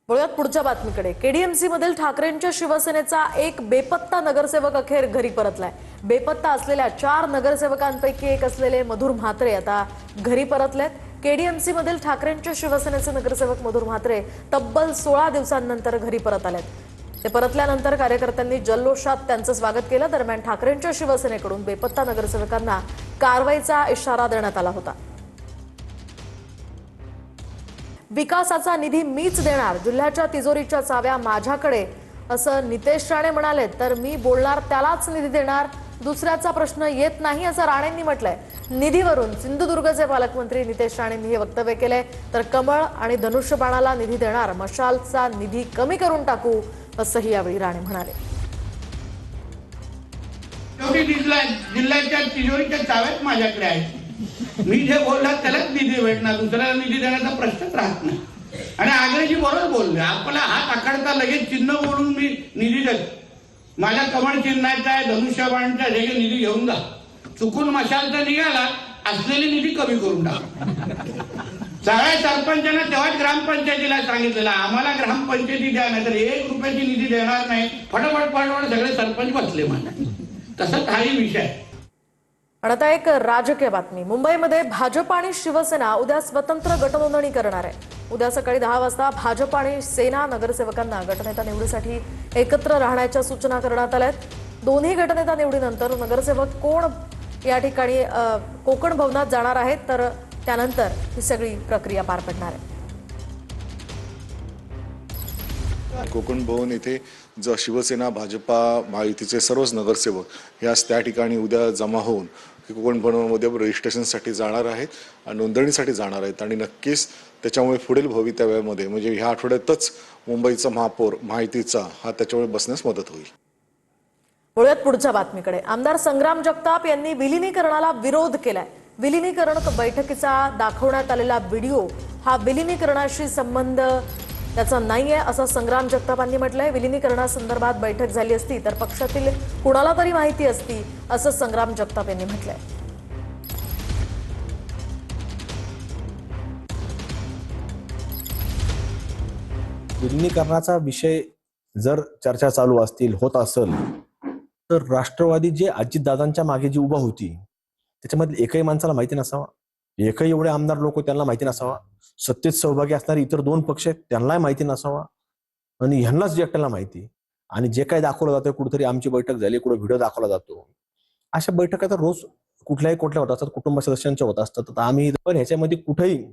वळूयात पुढच्या बातमीकडे। केडीएमसी मधील ठाकरेंच्या शिवसेनेचा एक बेपत्ता नगरसेवक अखेर घरी परतलाय। बेपत्ता असलेल्या 4 नगरसेवकांपैकी एक असलेले मधुर म्हात्रे आता घरी परतलेत। केडीएमसी मधील ठाकरेंच्या शिवसेनेचे नगरसेवक मधुर म्हात्रे तब्बल 16 दिवसांनंतर घरी परत आलेत। ते परतल्यानंतर कार्यकर्त्यांनी जल्लोषात त्यांचं स्वागत केलं। दरम्यान ठाकरेंच्या शिवसेनेकडून बेपत्ता नगरसेवकांना कारवाईचा इशारा देण्यात आला होता। विकासाचा निधी मीच देणार, जिल्ह्याच्या तिजोरीच्या चाव्या माझ्याकडे, असं नितेश राणे म्हणाले। तर मी बोलणार त्यालाच निधी देणार, दुसऱ्याचा प्रश्न येत नाही, असं राणेंनी म्हटलंय। निधीवरून सिंधुदुर्गचे पालकमंत्री नितेश राणेंनी हे वक्तव्य केलंय। तर कमळ आणि धनुष्यबाणाला निधी देणार, मशालचा निधी कमी करून टाकू, असंही यावेळी राणे म्हणाले। जिल्ह्याच्या तिजोरीच्या चाव्यात माझ्याकडे आहे, मी जे बोलला त्यालाच निधी भेटणार, दुसऱ्याला निधी देण्याचा प्रश्नच राहत नाही। आणि आग्रेजी बरोबर बोलले, आपला हात आखडता लगेच चिन्ह बोलून मी निधी देतो। माझ्या कमळ चिन्हाचा आहे, धनुष्यबाणचा जे निधी घेऊन जा, चुकून मशालचा निघाला असलेली निधी कमी करून टाका। सगळ्या सरपंचांना तेव्हाच ग्रामपंचायतीला सांगितलेलं, आम्हाला ग्रामपंचायती द्या, नाही तर 1 रुपयाची निधी देणार नाही। फटाफट फटाफट सगळे सरपंच बसले माझ्या। तसंच हाही विषय। आता एक राजकीय बातमी। मुंबईमध्ये भाजप आणि शिवसेना उद्या स्वतंत्र गटनोंदणी करणार आहे। उद्या सकाळी 10 वाजता भाजप आणि सेना नगरसेवकांना गटनेता निवडीसाठी एकत्र राहण्याच्या सूचना करण्यात आल्या आहेत। दोन्ही गटनेता निवडीनंतर नगरसेवक कोण या ठिकाणी कोकण भवनात जाणार आहेत, तर त्यानंतर ही सगळी प्रक्रिया पार पडणार आहे। कोकण भवन येथे शिवसेना भाजपा महायुतीचे सर्वच नगरसेवक यास त्या ठिकाणी उद्या जमा होऊन कोकण भवनामध्ये रजिस्ट्रेशनसाठी जाणार आहेत, नोंदणीसाठी जाणार आहेत। आणि नक्कीच त्याच्यामुळे पुढील भवितव्यामध्ये म्हणजे ह्या आठवड्यातच मुंबईचा महापौर महायुतीचा हा त्याच्यामुळे बसण्यास मदत होईल। वळूयात पुढच्या बातमीकडे। आमदार संग्राम जगताप यांनी विलीनीकरणाला विरोध केलाय। विलीनीकरण बैठकीचा दाखवण्यात आलेला व्हिडिओ हा विलीनीकरणाशी संबंध त्याचा नाहीये, असं संग्राम जगतापांनी म्हटलंय। विलीनीकरणासंदर्भात बैठक झाली असती तर पक्षातील कुणाला तरी माहिती असती, असं संग्राम जगताप यांनी म्हटलंय। विलीनीकरणाचा विषय जर चर्चा चालू असतील होत असेल तर राष्ट्रवादी जे अजितदादांच्या मागे जी उभा होती त्याच्यामध्ये एकही माणसाला माहिती नसावा, एकही एवढे आमदार लोक त्यांना माहिती नसावा, सत्तेत सहभागी असणारे इतर 2 पक्ष त्यांनाही माहिती नसावा आणि ह्यांनाच जे एकट्याला माहिती। आणि जे काही दाखवलं जातं, कुठेतरी आमची बैठक झाली, कुठे व्हिडिओ दाखवला जातो, अशा बैठका तर रोज कुठल्या होत असतात, कुटुंब सदस्यांच्या होत असतात। तर आम्ही पण ह्याच्यामध्ये कुठेही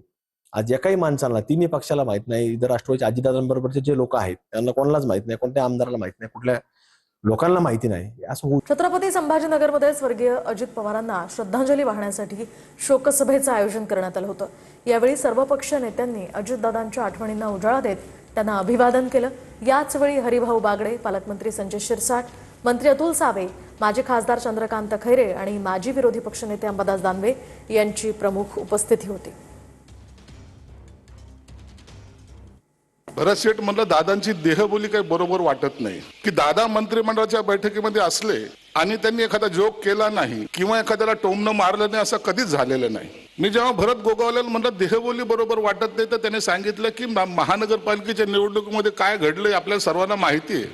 आज ज्या काही माणसांना तिन्ही पक्षाला माहित नाही, इतर राष्ट्रवादी अजितदादांबरोबरचे जे लोक आहेत त्यांना कोणालाच माहित नाही, कोणत्या आमदाराला माहित नाही, कुठल्या लोकांना माहिती नाही, असं छत्रपती संभाजीनगरमध्ये स्वर्गीय अजित पवारांना श्रद्धांजली वाहण्यासाठी शोकसभेचं आयोजन करण्यात आलं होतं। यावेळी सर्वपक्षीय नेत्यांनी अजितदादांच्या आठवणींना उजाळा देत त्यांना अभिवादन केलं। याच वेळी हरिभाऊ बागडे, पालकमंत्री संजय शिरसाट, मंत्री अतुल सावे, माजी खासदार चंद्रकांत खैरे आणि माजी विरोधी पक्षनेते अंबादास दानवे यांची प्रमुख उपस्थिती होती। भरत शेठ म्हणलं, दादांची देहबोली काही बरोबर वाटत नाही की दादा मंत्रिमंडळाच्या बैठकीमध्ये असले आणि त्यांनी एखादा जोक केला नाही किंवा एखाद्याला टोमणं मारलं नाही, असं कधीच झालेलं नाही। मी जेव्हा भरत गोगावलेला म्हणलं देहबोली बरोबर वाटत नाही, तर त्याने सांगितलं की महानगरपालिकेच्या निवडणुकीमध्ये काय घडलंय आपल्याला सर्वांना माहिती आहे।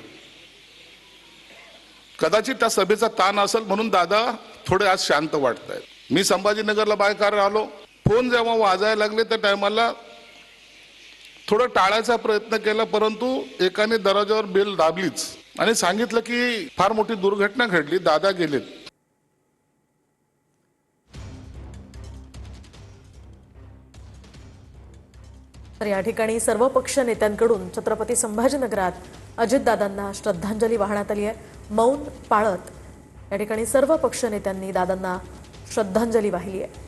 कदाचित त्या सभेचा ताण असेल म्हणून दादा थोडे आज शांत वाटतायत। मी संभाजीनगरला बायकार आलो, फोन जेव्हा वाजायला लागले त्या टायमाला थोडं टाळायचा प्रयत्न केला, परंतु एकाने दरवाजावर बेल दाबलीच आणि सांगितलं की फार मोठी दुर्घटना घडली, दादा गेलेत। तर या ठिकाणी सर्व पक्ष नेत्यांकडून छत्रपती संभाजीनगरात अजितदादांना श्रद्धांजली वाहण्यात आली आहे। मौन पाळत या ठिकाणी सर्व पक्ष नेत्यांनी दादांना श्रद्धांजली वाहिली आहे।